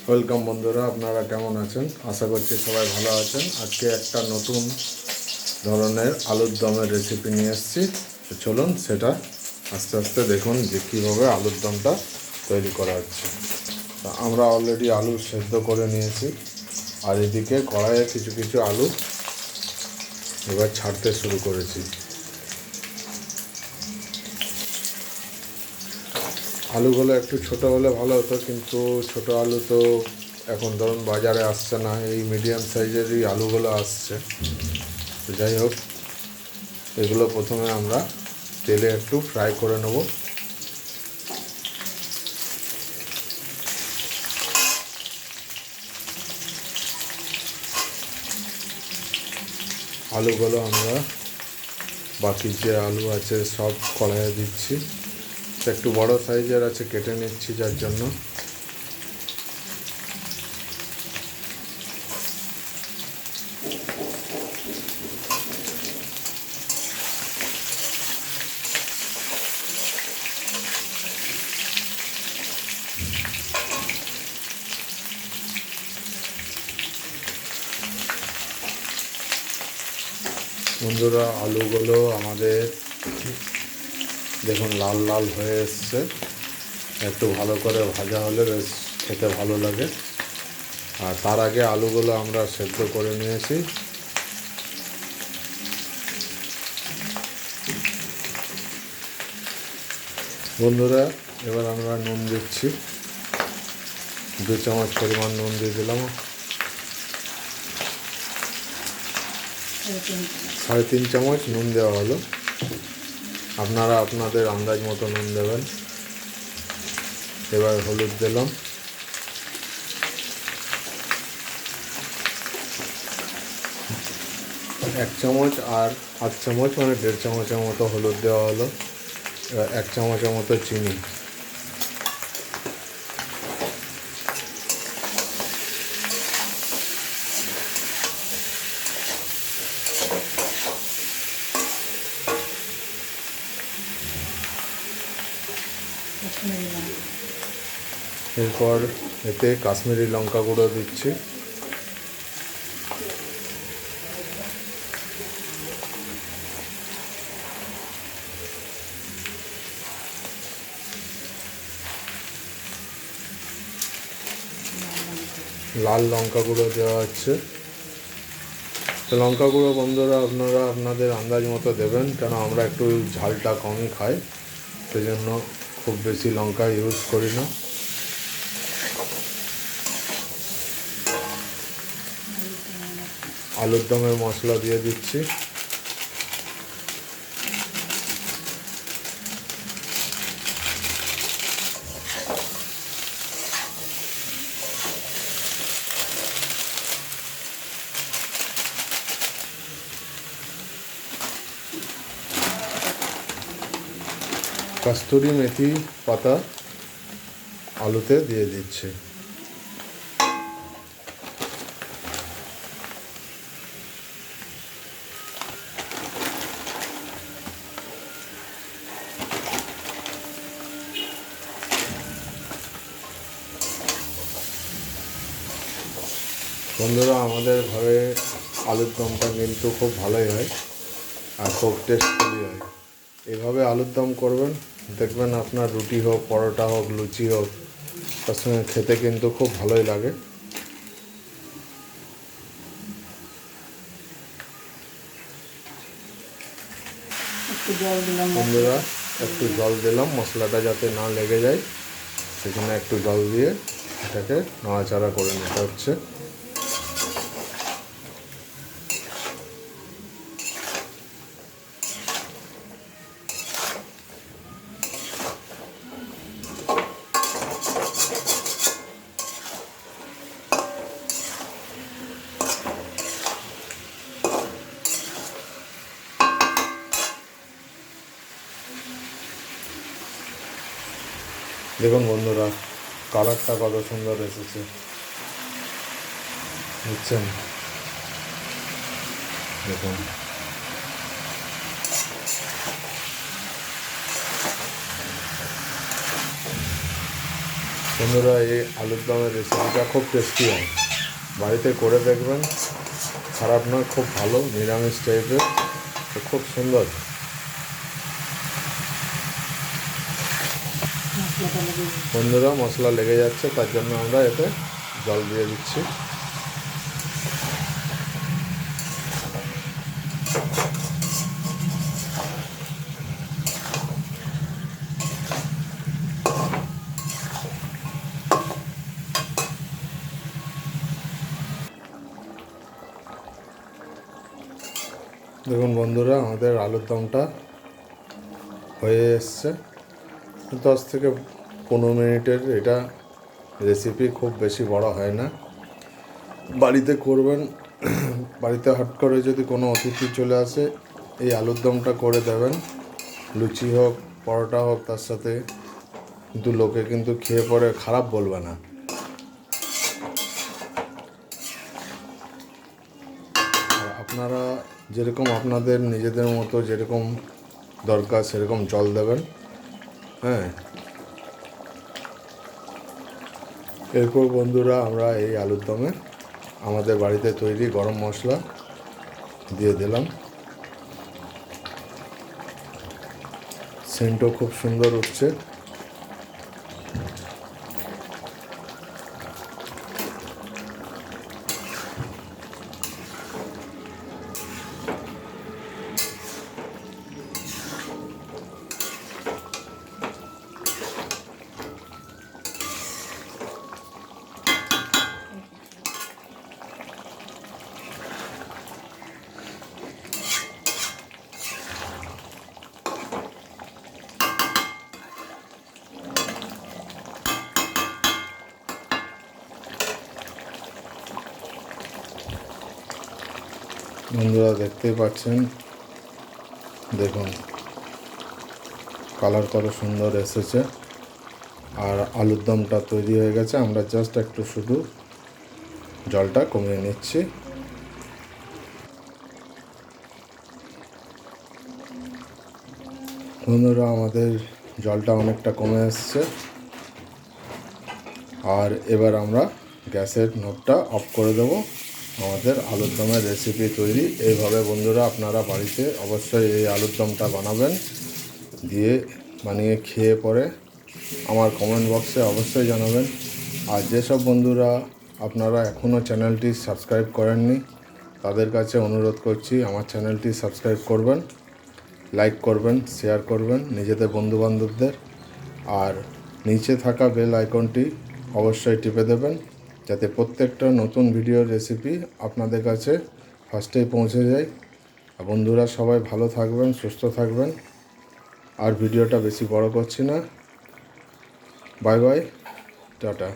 Welcome বন্ধুরা, আপনারা কেমন আছেন? আশা করছি সবাই ভালো আছেন। আজকে একটা নতুন ধরনের আলুর দমের রেসিপি নিয়ে এসেছি। তো চলুন সেটা আস্তে আস্তে দেখুন যে কীভাবে আলুর দমটা তৈরি করা হচ্ছে। তো আমরা অলরেডি আলু সেদ্ধ করে নিয়েছি, আর এদিকে কড়াইয়ে কিছু কিছু আলু এবার ছাড়তে শুরু করেছি। আলুগুলো একটু ছোটো হলে ভালো হতো, কিন্তু ছোটো আলু তো এখন ধরুন বাজারে আসছে না, এই মিডিয়াম সাইজেরই আলুগুলো আসছে। তো যাই হোক, এগুলো প্রথমে আমরা তেলে একটু ফ্রাই করে নেব। আলুগুলো আমরা বাকি যে আলু আছে সব কড়াইয়ে দিচ্ছি। একটু বড় সাইজের আছে, কেটে নিচ্ছি যার জন্য। বন্ধুরা, আলুগুলো আমাদের দেখুন লাল লাল হয়ে এসছে। একটু ভালো করে ভাজা হলে বেশ খেতে ভালো লাগে। আর তার আগে আলুগুলো আমরা সেদ্ধ করে নিয়েছি। বন্ধুরা, এবার আমরা নুন দিচ্ছি। 2 চামচ পরিমাণ নুন দিয়ে দিলাম। 3.5 চামচ নুন দেওয়া হলো। আপনারা আপনাদের আন্দাজ মতো নুন দেবেন। এবার হলুদ দিলাম। 1 চামচ আর 1/2 চামচ মানে 1.5 চামচের মতো হলুদ দেওয়া হলো। এবার 1 চামচের মতো চিনি। এরপর এতে কাশ্মীরি লঙ্কা গুঁড়ো দিচ্ছি। লাল লঙ্কা গুঁড়ো দেওয়া হচ্ছে। তো লঙ্কা গুঁড়ো বন্ধুরা আপনারা আপনাদের আন্দাজ মতো দেবেন, কেন আমরা একটু ঝালটা কমই খাই, সেজন্য খুব বেশি লঙ্কা ইউজ করি না। আলুর দমের মশলা দিয়ে দিচ্ছি। কস্তুরি মেথি পাতা আলুতে দিয়ে দিচ্ছি। বন্ধুরা, আমাদের ঘরে আলুর দমটা কিন্তু খুব ভালোই হয় আর খুব টেস্টফুলি হয়। এভাবে আলুর দম করবেন, দেখবেন আপনার রুটি হোক, পরোটা হোক, লুচি হোক, তার সঙ্গে খেতে কিন্তু খুব ভালোই লাগে। বন্ধুরা, একটু জল দিলাম মশলাটা যাতে না লেগে যায়, সেখানে একটু জল দিয়ে এটাকে নাড়াচাড়া করে নিতে হচ্ছে। দেখুন বন্ধুরা, কালারটা কত সুন্দর এসেছে, বুঝছেন? দেখুন, তো বন্ধুরা, এই আলুর দমের রেসিপিটা খুব টেস্টি হয়, বাড়িতে করে দেখবেন। খারাপ নয়, খুব ভালো, নিরামিষ টাইপের, তো খুব সুন্দর। বন্ধুরা, মশলা লেগে যাচ্ছে, তার জন্য আমরা এতে জল দিয়ে দিচ্ছি। দেখুন বন্ধুরা, আমাদের আলুর দমটা হয়ে এসছে। 10 থেকে 15 মিনিটের এটা রেসিপি, খুব বেশি বড় হয় না। বাড়িতে করবেন, বাড়িতে হট করে যদি কোনো অতিথি চলে আসে, এই আলুর দমটা করে দেবেন। লুচি হোক, পরোটা হোক, তার সাথে কিন্তু লোকে কিন্তু খেয়ে পরে খারাপ বলবে না। আর আপনারা যেরকম আপনাদের নিজেদের মতো যেরকম দরকার সেরকম জল দেবেন। হ্যাঁ, এরপর বন্ধুরা আমরা এই আলুর দমে আমাদের বাড়িতে তৈরি গরম মশলা দিয়ে দিলাম। সেন্টও খুব সুন্দর উঠছে। বন্ধুরা, দেখতেই পাচ্ছেন, দেখুন কালার কত সুন্দর এসেছে। আর আলুর দমটা তৈরি হয়ে গেছে। আমরা জাস্ট একটু শুধু জলটা কমিয়ে নিচ্ছি। বন্ধুরা, আমাদের জলটা অনেকটা কমে এসছে। আর এবার আমরা গ্যাসের নোবটা অফ করে দেব। আমাদের আলুর দমের রেসিপি তৈরি। এইভাবে বন্ধুরা আপনারা বাড়িতে অবশ্যই এই আলুর দমটা বানাবেন, দিয়ে বানিয়ে খেয়ে পরে আমার কমেন্ট বক্সে অবশ্যই জানাবেন। আর যেসব বন্ধুরা আপনারা এখনও চ্যানেলটি সাবস্ক্রাইব করেননি, তাদের কাছে অনুরোধ করছি আমার চ্যানেলটি সাবস্ক্রাইব করবেন, লাইক করবেন, শেয়ার করবেন নিজেদের বন্ধুবান্ধবদের। আর নিচে থাকা বেল আইকনটি অবশ্যই টিপে দেবেন, যাতে প্রত্যেকটা নতুন ভিডিওর রেসিপি আপনাদের কাছে ফার্স্টেই পৌঁছে যায়। আর বন্ধুরা, সবাই ভালো থাকবেন, সুস্থ থাকবেন। আর ভিডিওটা বেশি বড় করছি না। Bye bye, tata.